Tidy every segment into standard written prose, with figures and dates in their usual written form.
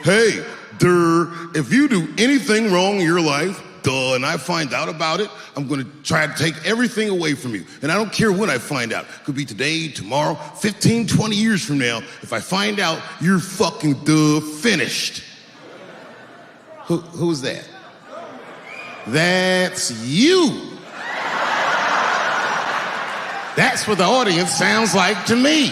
hey, if you do anything wrong in your life, and I find out about it, I'm gonna try to take everything away from you. And I don't care when I find out. Could be today, tomorrow, 15, 20 years from now. If I find out, you're fucking finished. Who's that? That's you. That's what the audience sounds like to me.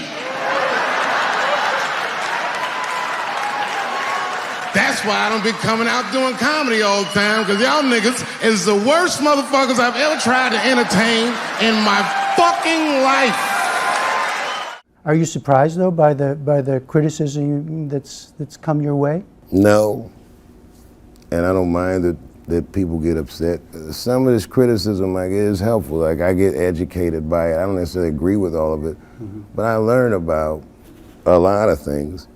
That's why I don't be coming out doing comedy all the time, because y'all niggas is the worst motherfuckers I've ever tried to entertain in my fucking life. Are you surprised, though, by the criticism that's come your way? No, and I don't mind that people get upset. Some of this criticism, like, is helpful. Like, I get educated by it. I don't necessarily agree with all of it, but I learn about a lot of things,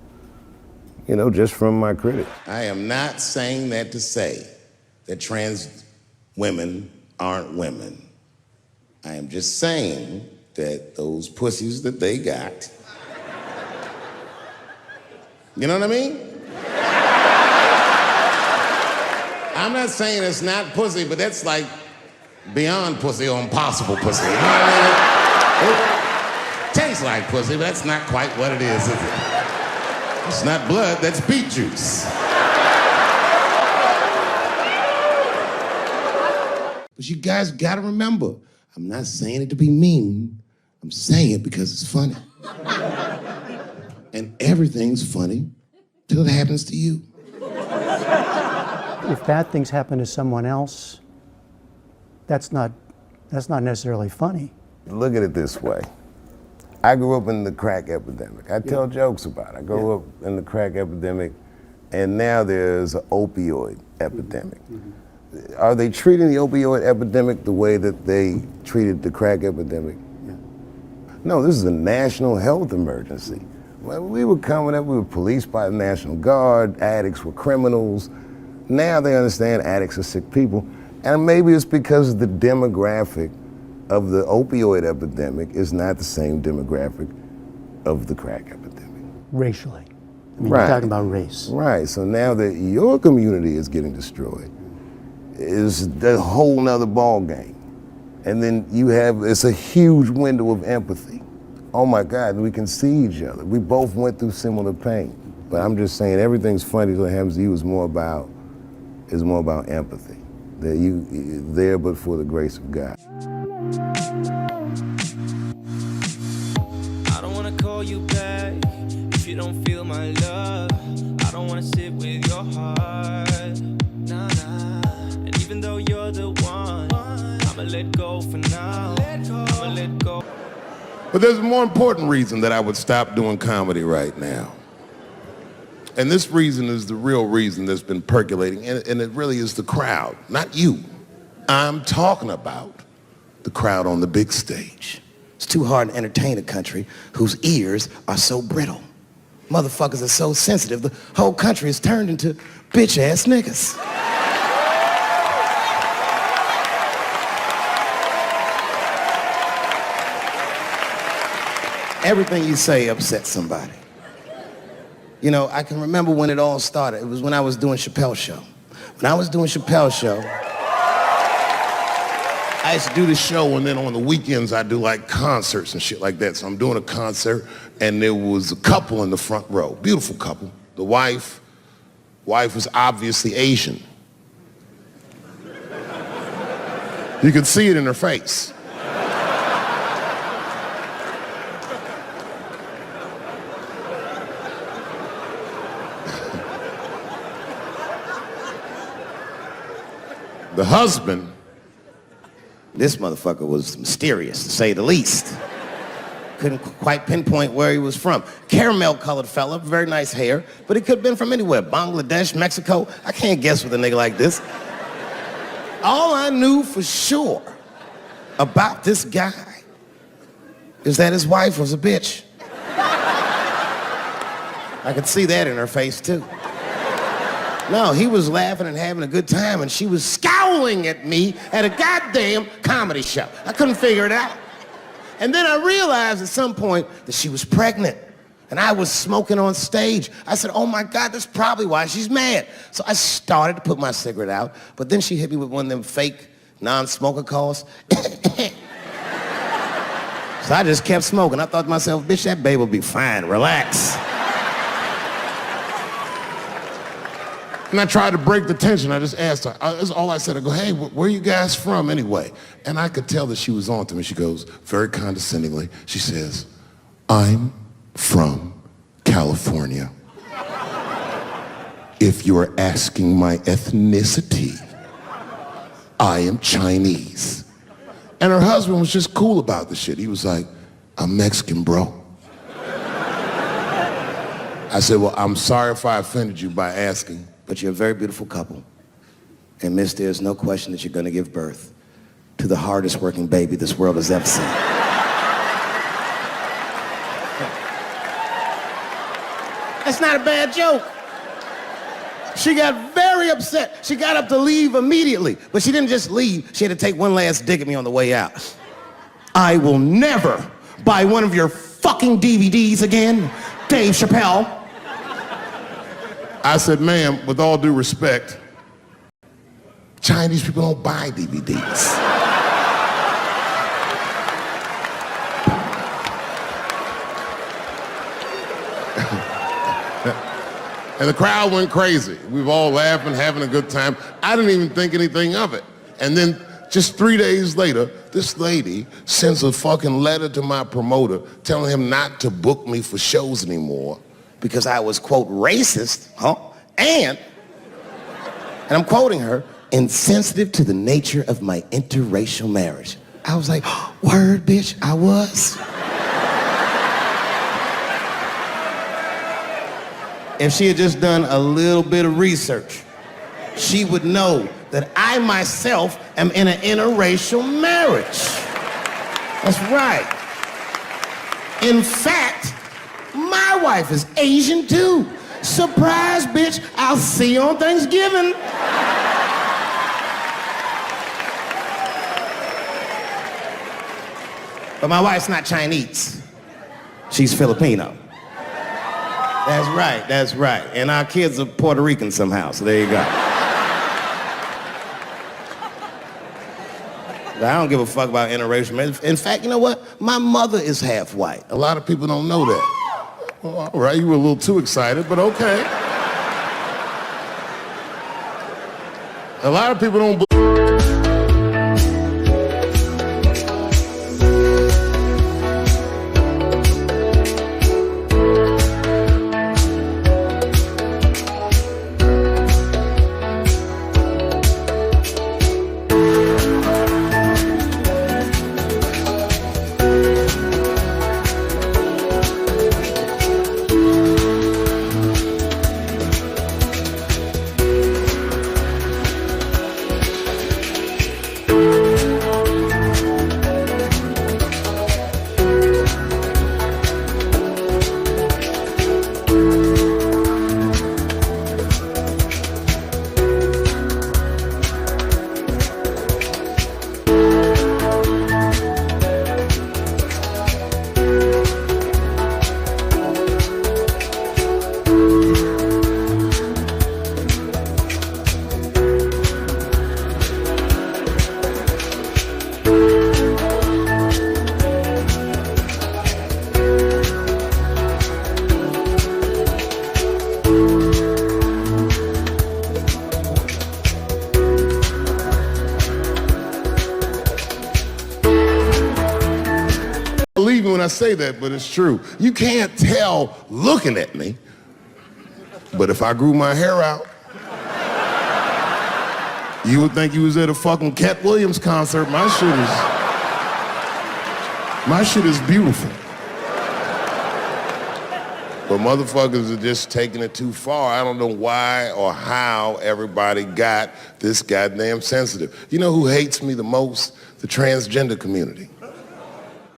you know, just from my critics. I am not saying that to say that trans women aren't women. I am just saying that those pussies that they got, you know what I mean? I'm not saying it's not pussy, but that's like beyond pussy or impossible pussy. You know what I mean? It tastes like pussy, but that's not quite what it is it? It's not blood, that's beet juice. But you guys gotta remember, I'm not saying it to be mean. I'm saying it because it's funny. And everything's funny till it happens to you. If bad things happen to someone else, that's not necessarily funny. Look at it this way. I grew up in the crack epidemic. I tell jokes about it. I grew up in the crack epidemic, and now there's an opioid epidemic. Are they treating the opioid epidemic the way that they treated the crack epidemic? No, this is a national health emergency. When we were coming up, we were policed by the National Guard, addicts were criminals. Now they understand addicts are sick people, and maybe it's because the demographic of the opioid epidemic is not the same demographic of the crack epidemic. Racially. I mean, you're talking about race. Right, so now that your community is getting destroyed, it's a whole nother ball game. And then it's a huge window of empathy. Oh my God, we can see each other. We both went through similar pain. But I'm just saying everything's funny till it happens to you is more about empathy. That you there but for the grace of God. I don't wanna call you back if you don't feel my love. I don't wanna sit with your heart, nah. And even though you're the one, I'ma let go for now. I'ma let go. But there's a more important reason that I would stop doing comedy right now. And this reason is the real reason that's been percolating, and it really is the crowd, not you. I'm talking about the crowd on the big stage. It's too hard to entertain a country whose ears are so brittle. Motherfuckers are so sensitive, the whole country is turned into bitch-ass niggas. Everything you say upsets somebody. You know, I can remember when it all started. It was when I was doing Chappelle show. When I was doing Chappelle show, I used to do the show, and then on the weekends I do like concerts and shit like that. So I'm doing a concert, and there was a couple in the front row, beautiful couple. The wife was obviously Asian. You could see it in her face. The husband, this motherfucker was mysterious, to say the least. Couldn't quite pinpoint where he was from. Caramel-colored fella, very nice hair, but he could have been from anywhere. Bangladesh, Mexico. I can't guess with a nigga like this. All I knew for sure about this guy is that his wife was a bitch. I could see that in her face, too. No, he was laughing and having a good time, and she was scowling at me at a goddamn comedy show. I couldn't figure it out. And then I realized at some point that she was pregnant. And I was smoking on stage. I said, oh my God, that's probably why she's mad. So I started to put my cigarette out, but then she hit me with one of them fake non-smoker calls. So I just kept smoking. I thought to myself, bitch, that baby will be fine, relax. And I tried to break the tension. I just asked her. That's all I said. I go, hey, where are you guys from anyway? And I could tell that she was on to me. She goes, very condescendingly, she says, I'm from California. If you're asking my ethnicity, I am Chinese. And her husband was just cool about the shit. He was like, I'm Mexican, bro. I said, well, I'm sorry if I offended you by asking. But you're a very beautiful couple. And miss, there's no question that you're gonna give birth to the hardest working baby this world has ever seen. That's not a bad joke. She got very upset. She got up to leave immediately, but she didn't just leave. She had to take one last dig at me on the way out. I will never buy one of your fucking DVDs again, Dave Chappelle. I said, ma'am, with all due respect, Chinese people don't buy DVDs. And the crowd went crazy. We were all laughing, having a good time. I didn't even think anything of it. And then just 3 days later, this lady sends a fucking letter to my promoter telling him not to book me for shows anymore because I was, quote, racist, and I'm quoting her, insensitive to the nature of my interracial marriage. I was like, word, bitch, I was. If she had just done a little bit of research, she would know that I myself am in an interracial marriage. That's right. In fact, my wife is Asian too. Surprise, bitch, I'll see you on Thanksgiving. But my wife's not Chinese. She's Filipino. That's right. And our kids are Puerto Rican somehow, so there you go. But I don't give a fuck about interracial marriage. In fact, you know what? My mother is half white. A lot of people don't know that. Well, all right, you were a little too excited, but okay. A lot of people don't believe me when I say that, but it's true. You can't tell looking at me, but if I grew my hair out, you would think you was at a fucking Cat Williams concert. My shit is beautiful. But motherfuckers are just taking it too far. I don't know why or how everybody got this goddamn sensitive. You know who hates me the most? The transgender community.